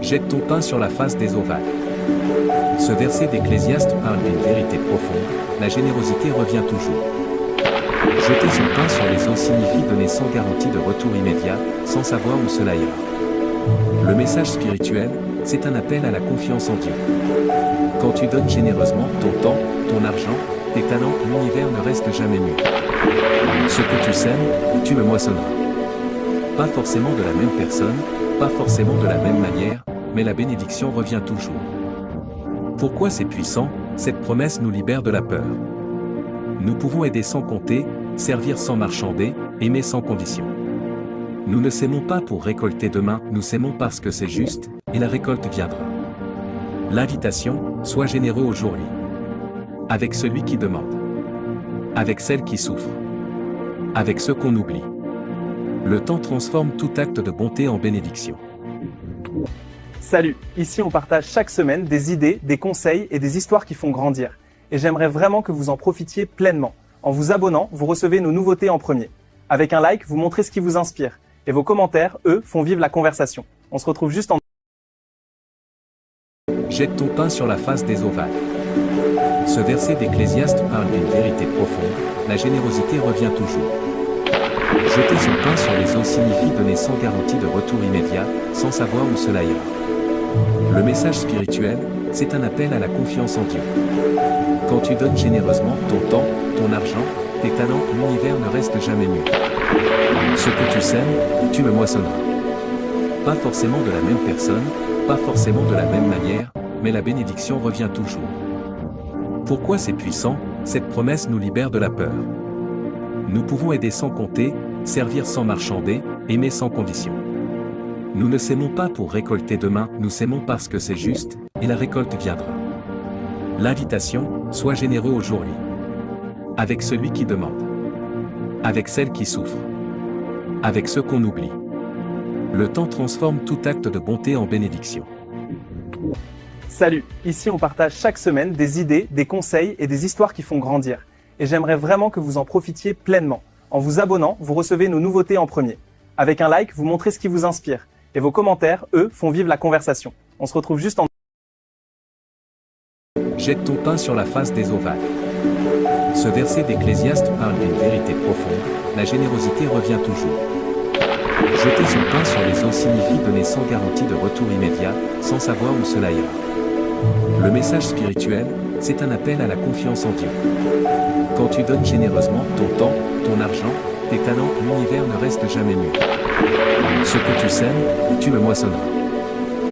Jette ton pain sur la face des eaux vagues. Ce verset d'Ecclésiaste parle d'une vérité profonde, la générosité revient toujours. Jeter son pain sur les eaux signifie donner sans garantie de retour immédiat, sans savoir où cela ira. Le message spirituel, c'est un appel à la confiance en Dieu. Quand tu donnes généreusement ton temps, ton argent, tes talents, l'univers ne reste jamais mûr. Ce que tu sèmes, tu le moissonneras. Pas forcément de la même personne, pas forcément de la même manière, mais la bénédiction revient toujours. Pourquoi c'est puissant? Cette promesse nous libère de la peur. Nous pouvons aider sans compter, servir sans marchander, aimer sans condition. Nous ne s'aimons pas pour récolter demain, nous s'aimons parce que c'est juste, et la récolte viendra. L'invitation, sois généreux aujourd'hui. Avec celui qui demande. Avec celle qui souffre. Avec ceux qu'on oublie. Le temps transforme tout acte de bonté en bénédiction. Salut, ici on partage chaque semaine des idées, des conseils et des histoires qui font grandir. Et j'aimerais vraiment que vous en profitiez pleinement. En vous abonnant, vous recevez nos nouveautés en premier. Avec un like, vous montrez ce qui vous inspire. Et vos commentaires, eux, font vivre la conversation. On se retrouve juste en... Jette ton pain sur la face des eaux vagues. Ce verset d'Ecclésiaste parle d'une vérité profonde, la générosité revient toujours. Jeter son pain sur les eaux signifie donner sans garantie de retour immédiat, sans savoir où cela ira. Le message spirituel, c'est un appel à la confiance en Dieu. Quand tu donnes généreusement ton temps, ton argent, tes talents, l'univers ne reste jamais mûr. Ce que tu sèmes, tu le moissonneras. Pas forcément de la même personne, pas forcément de la même manière, mais la bénédiction revient toujours. Pourquoi c'est puissant? Cette promesse nous libère de la peur. Nous pouvons aider sans compter, servir sans marchander, aimer sans condition. Nous ne s'aimons pas pour récolter demain, nous s'aimons parce que c'est juste, et la récolte viendra. L'invitation, sois généreux aujourd'hui. Avec celui qui demande. Avec celle qui souffre. Avec ceux qu'on oublie. Le temps transforme tout acte de bonté en bénédiction. Salut, ici on partage chaque semaine des idées, des conseils et des histoires qui font grandir. Et j'aimerais vraiment que vous en profitiez pleinement. En vous abonnant, vous recevez nos nouveautés en premier. Avec un like, vous montrez ce qui vous inspire. Et vos commentaires, eux, font vivre la conversation. On se retrouve juste en... Jette ton pain sur la face des eaux vagues. Ce verset d'Ecclésiaste parle d'une vérité profonde, la générosité revient toujours. Jeter son pain sur les eaux signifie donner sans garantie de retour immédiat, sans savoir où cela ira. Le message spirituel, c'est un appel à la confiance en Dieu. Quand tu donnes généreusement ton temps, ton argent, tes talents, l'univers ne reste jamais mûr. Ce que tu sèmes, tu le moissonneras.